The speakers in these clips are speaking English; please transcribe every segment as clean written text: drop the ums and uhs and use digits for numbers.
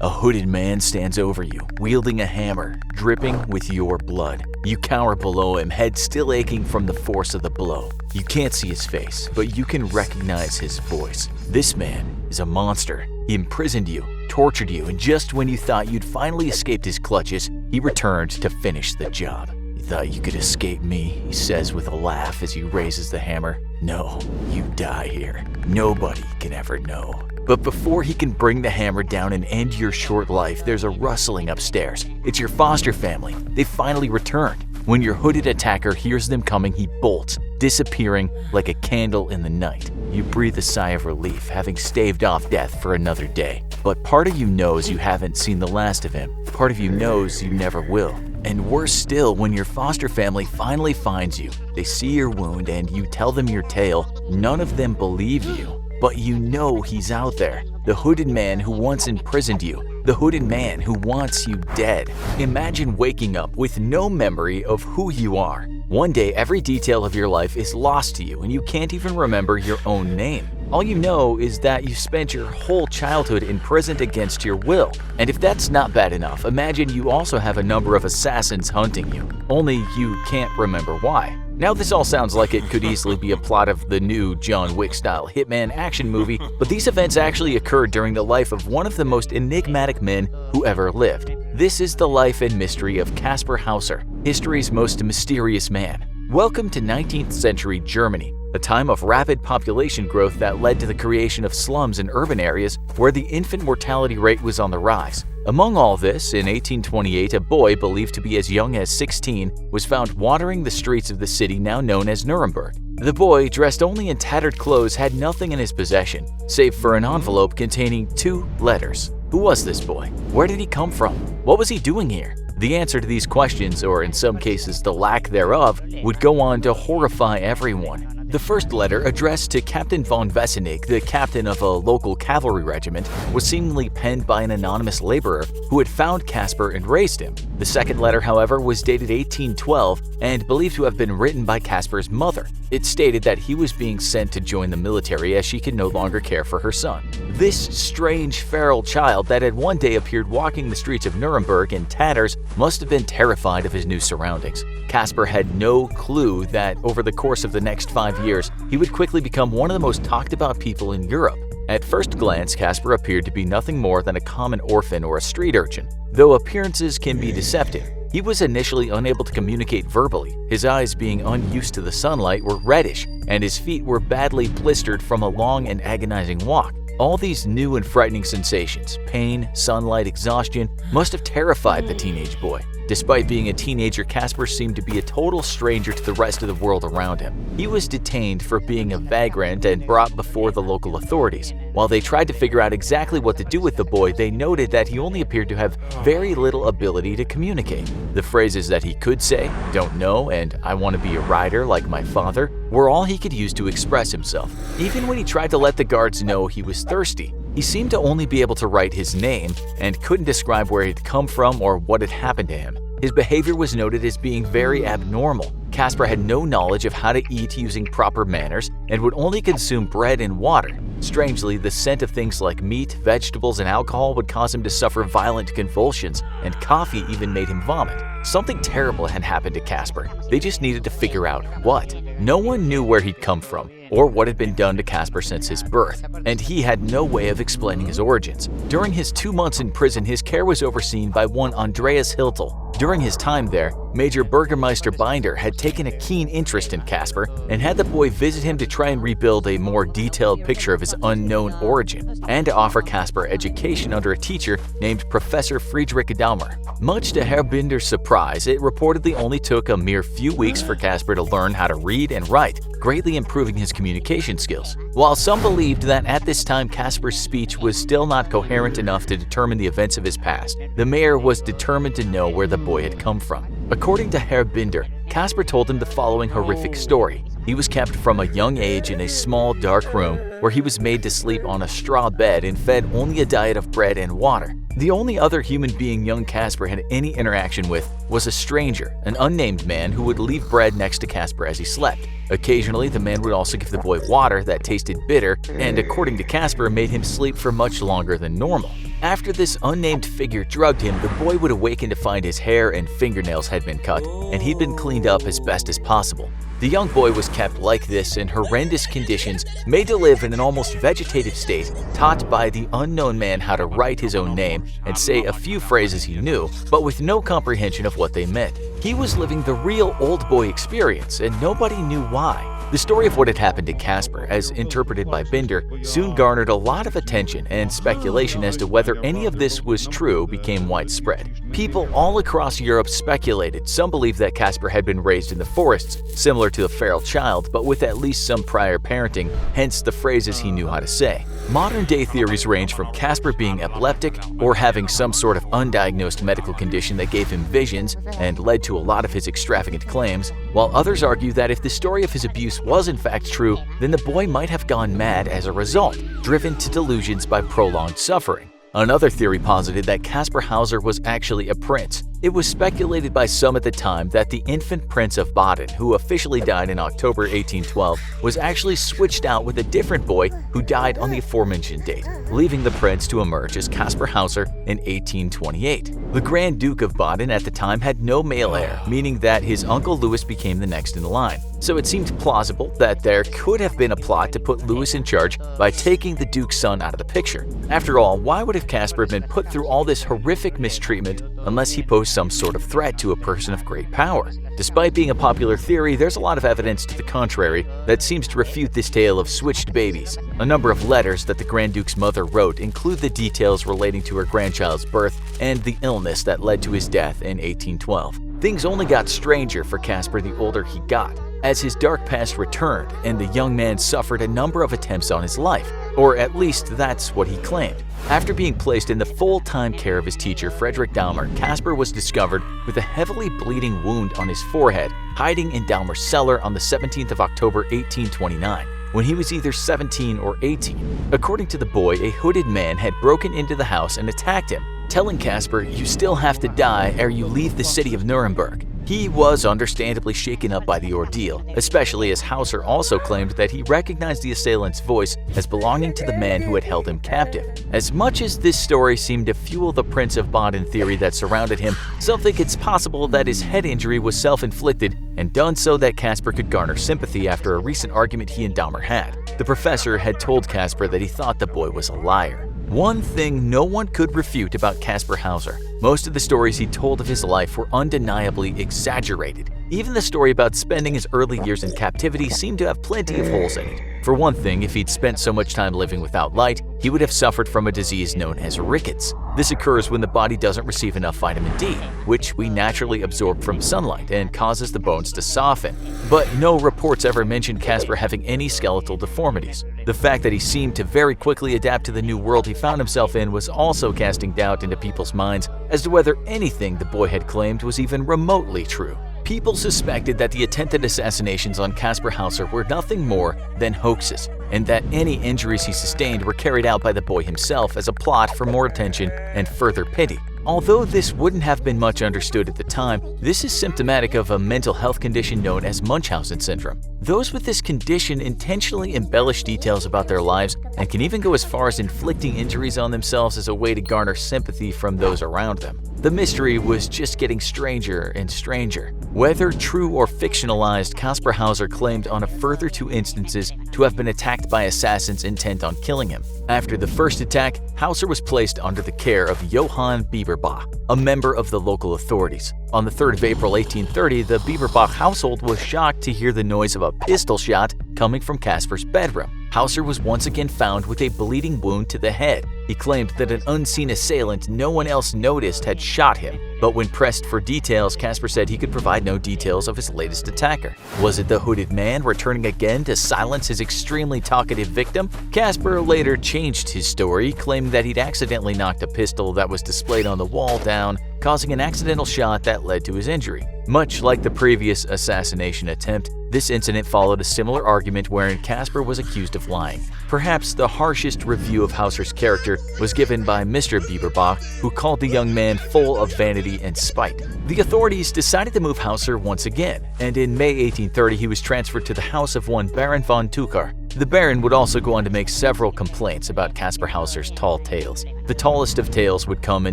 A hooded man stands over you, wielding a hammer, dripping with your blood. You cower below him, head still aching from the force of the blow. You can't see his face, but you can recognize his voice. This man is a monster. He imprisoned you, tortured you, and just when you thought you'd finally escaped his clutches, he returned to finish the job. "You thought you could escape me," he says with a laugh as he raises the hammer. "No, you die here. Nobody can ever know." But before he can bring the hammer down and end your short life, there's a rustling upstairs. It's your foster family. They've finally returned. When your hooded attacker hears them coming, he bolts, disappearing like a candle in the night. You breathe a sigh of relief, having staved off death for another day. But part of you knows you haven't seen the last of him. Part of you knows you never will. And worse still, when your foster family finally finds you, they see your wound and you tell them your tale, none of them believe you. But you know he's out there, the hooded man who once imprisoned you, the hooded man who wants you dead. Imagine waking up with no memory of who you are. One day, every detail of your life is lost to you and you can't even remember your own name. All you know is that you spent your whole childhood imprisoned against your will. And if that's not bad enough, imagine you also have a number of assassins hunting you, only you can't remember why. Now this all sounds like it could easily be a plot of the new John Wick-style hitman action movie, but these events actually occurred during the life of one of the most enigmatic men who ever lived. This is the life and mystery of Kaspar Hauser, history's most mysterious man. Welcome to 19th century Germany, a time of rapid population growth that led to the creation of slums in urban areas where the infant mortality rate was on the rise. Among all this, in 1828, a boy believed to be as young as 16 was found wandering the streets of the city now known as Nuremberg. The boy, dressed only in tattered clothes, had nothing in his possession, save for an envelope containing 2 letters. Who was this boy? Where did he come from? What was he doing here? The answer to these questions, or in some cases the lack thereof, would go on to horrify everyone. The first letter, addressed to Captain von Wessenig, the captain of a local cavalry regiment, was seemingly penned by an anonymous laborer who had found Casper and raised him. The second letter, however, was dated 1812 and believed to have been written by Casper's mother. It stated that he was being sent to join the military as she could no longer care for her son. This strange, feral child that had one day appeared walking the streets of Nuremberg in tatters must have been terrified of his new surroundings. Casper had no clue that over the course of the next 5 years, he would quickly become one of the most talked about people in Europe. At first glance, Casper appeared to be nothing more than a common orphan or a street urchin. Though appearances can be deceptive, he was initially unable to communicate verbally. His eyes, being unused to the sunlight, were reddish, and his feet were badly blistered from a long and agonizing walk. All these new and frightening sensations, pain, sunlight, exhaustion, must have terrified the teenage boy. Despite being a teenager, Casper seemed to be a total stranger to the rest of the world around him. He was detained for being a vagrant and brought before the local authorities. While they tried to figure out exactly what to do with the boy, they noted that he only appeared to have very little ability to communicate. The phrases that he could say, "don't know," and "I want to be a rider like my father," were all he could use to express himself. Even when he tried to let the guards know he was thirsty, he seemed to only be able to write his name and couldn't describe where he'd come from or what had happened to him. His behavior was noted as being very abnormal. Casper had no knowledge of how to eat using proper manners and would only consume bread and water. Strangely, the scent of things like meat, vegetables, and alcohol would cause him to suffer violent convulsions, and coffee even made him vomit. Something terrible had happened to Casper. They just needed to figure out what. No one knew where he'd come from or what had been done to Casper since his birth, and he had no way of explaining his origins. During his 2 months in prison, his care was overseen by one Andreas Hiltel. During his time there, Major Burgermeister Binder had taken a keen interest in Casper and had the boy visit him to try and rebuild a more detailed picture of his unknown origin, and to offer Casper education under a teacher named Professor Friedrich Daumer. Much to Herr Binder's surprise, it reportedly only took a mere few weeks for Casper to learn how to read and write, greatly improving his communication skills. While some believed that at this time Casper's speech was still not coherent enough to determine the events of his past, the mayor was determined to know where the boy had come from. According to Herr Binder, Casper told him the following horrific story. He was kept from a young age in a small, dark room where he was made to sleep on a straw bed and fed only a diet of bread and water. The only other human being young Casper had any interaction with was a stranger, an unnamed man who would leave bread next to Casper as he slept. Occasionally, the man would also give the boy water that tasted bitter and, according to Casper, made him sleep for much longer than normal. After this unnamed figure drugged him, the boy would awaken to find his hair and fingernails had been cut, and he'd been cleaned up as best as possible. The young boy was kept like this in horrendous conditions, made to live in an almost vegetative state, taught by the unknown man how to write his own name and say a few phrases he knew, but with no comprehension of what they meant. He was living the real old boy experience, and nobody knew why. The story of what had happened to Casper, as interpreted by Binder, soon garnered a lot of attention, and speculation as to whether any of this was true became widespread. People all across Europe speculated. Some believed that Casper had been raised in the forests, similar to a feral child, but with at least some prior parenting, hence the phrases he knew how to say. Modern-day theories range from Casper being epileptic or having some sort of undiagnosed medical condition that gave him visions and led to a lot of his extravagant claims, while others argue that if the story of his abuse was in fact true, then the boy might have gone mad as a result, driven to delusions by prolonged suffering. Another theory posited that Kaspar Hauser was actually a prince. It was speculated by some at the time that the infant Prince of Baden, who officially died in October 1812, was actually switched out with a different boy who died on the aforementioned date, leaving the prince to emerge as Kaspar Hauser in 1828. The Grand Duke of Baden at the time had no male heir, meaning that his uncle Louis became the next in line. So it seemed plausible that there could have been a plot to put Louis in charge by taking the Duke's son out of the picture. After all, why would have Casper been put through all this horrific mistreatment unless he posed some sort of threat to a person of great power? Despite being a popular theory, there's a lot of evidence to the contrary that seems to refute this tale of switched babies. A number of letters that the Grand Duke's mother wrote include the details relating to her grandchild's birth and the illness that led to his death in 1812. Things only got stranger for Casper the older he got, as his dark past returned and the young man suffered a number of attempts on his life, or at least that's what he claimed. After being placed in the full-time care of his teacher, Frederick Dahmer, Casper was discovered with a heavily bleeding wound on his forehead, hiding in Dahmer's cellar on the 17th of October 1829, when he was either 17 or 18. According to the boy, a hooded man had broken into the house and attacked him, telling Casper, "You still have to die ere you leave the city of Nuremberg." He was understandably shaken up by the ordeal, especially as Hauser also claimed that he recognized the assailant's voice as belonging to the man who had held him captive. As much as this story seemed to fuel the Prince of Baden theory that surrounded him, some think it's possible that his head injury was self-inflicted and done so that Casper could garner sympathy after a recent argument he and Dahmer had. The professor had told Casper that he thought the boy was a liar. One thing no one could refute about Kaspar Hauser: most of the stories he told of his life were undeniably exaggerated. Even the story about spending his early years in captivity seemed to have plenty of holes in it. For one thing, if he'd spent so much time living without light, he would have suffered from a disease known as rickets. This occurs when the body doesn't receive enough vitamin D, which we naturally absorb from sunlight and causes the bones to soften. But no reports ever mentioned Casper having any skeletal deformities. The fact that he seemed to very quickly adapt to the new world he found himself in was also casting doubt into people's minds as to whether anything the boy had claimed was even remotely true. People suspected that the attempted assassinations on Kaspar Hauser were nothing more than hoaxes, and that any injuries he sustained were carried out by the boy himself as a plot for more attention and further pity. Although this wouldn't have been much understood at the time, this is symptomatic of a mental health condition known as Munchausen syndrome. Those with this condition intentionally embellish details about their lives and can even go as far as inflicting injuries on themselves as a way to garner sympathy from those around them. The mystery was just getting stranger and stranger. Whether true or fictionalized, Kaspar Hauser claimed on a further 2 instances to have been attacked by assassins intent on killing him. After the first attack, Hauser was placed under the care of Johann Bieberbach, a member of the local authorities. On the 3rd of April 1830, the Bieberbach household was shocked to hear the noise of a pistol shot coming from Casper's bedroom. Hauser was once again found with a bleeding wound to the head. He claimed that an unseen assailant no one else noticed had shot him, but when pressed for details, Casper said he could provide no details of his latest attacker. Was it the hooded man returning again to silence his extremely talkative victim? Casper later changed his story, claiming that he'd accidentally knocked a pistol that was displayed on the wall down, causing an accidental shot that led to his injury. Much like the previous assassination attempt, this incident followed a similar argument wherein Casper was accused of lying. Perhaps the harshest review of Hauser's character was given by Mr. Bieberbach, who called the young man full of vanity and spite. The authorities decided to move Hauser once again, and in May 1830 he was transferred to the house of one Baron von Tuchar. The Baron would also go on to make several complaints about Kaspar Hauser's tall tales. The tallest of tales would come in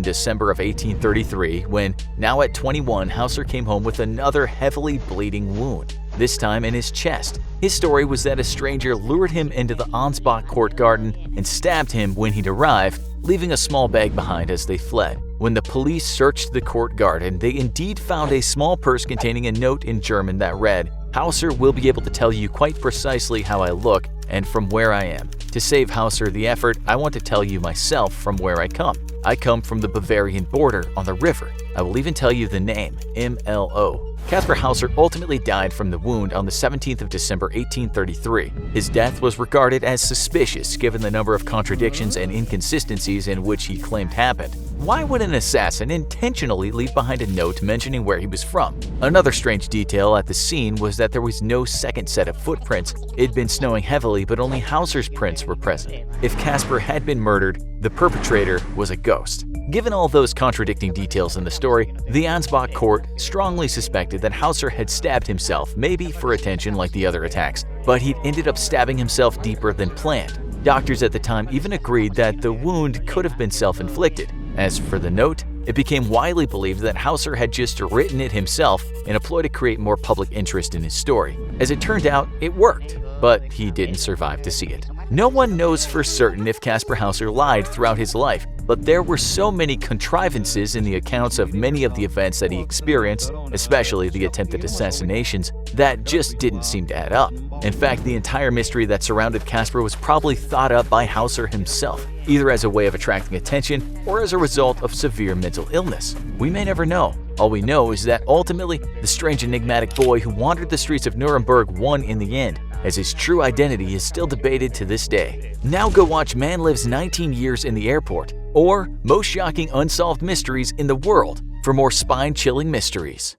December of 1833 when, now at 21, Hauser came home with another heavily bleeding wound, this time in his chest. His story was that a stranger lured him into the Ansbach court garden and stabbed him when he'd arrived, leaving a small bag behind as they fled. When the police searched the court garden, they indeed found a small purse containing a note in German that read, "Hauser will be able to tell you quite precisely how I look and from where I am. To save Hauser the effort, I want to tell you myself from where I come. I come from the Bavarian border on the river. I will even tell you the name, MLO." Kaspar Hauser ultimately died from the wound on the 17th of December 1833. His death was regarded as suspicious given the number of contradictions and inconsistencies in which he claimed happened. Why would an assassin intentionally leave behind a note mentioning where he was from? Another strange detail at the scene was that there was no second set of footprints. It'd been snowing heavily, but only Hauser's prints were present. If Casper had been murdered, the perpetrator was a ghost. Given all those contradicting details in the story, the Ansbach court strongly suspected that Hauser had stabbed himself, maybe for attention like the other attacks, but he'd ended up stabbing himself deeper than planned. Doctors at the time even agreed that the wound could have been self-inflicted. As for the note, it became widely believed that Hauser had just written it himself in a ploy to create more public interest in his story. As it turned out, it worked, but he didn't survive to see it. No one knows for certain if Kaspar Hauser lied throughout his life, but there were so many contrivances in the accounts of many of the events that he experienced, especially the attempted assassinations, that just didn't seem to add up. In fact, the entire mystery that surrounded Casper was probably thought up by Hauser himself, either as a way of attracting attention or as a result of severe mental illness. We may never know. All we know is that ultimately, the strange enigmatic boy who wandered the streets of Nuremberg won in the end, as his true identity is still debated to this day. Now go watch Man Lives 19 Years in the Airport or Most Shocking Unsolved Mysteries in the World for more spine-chilling mysteries.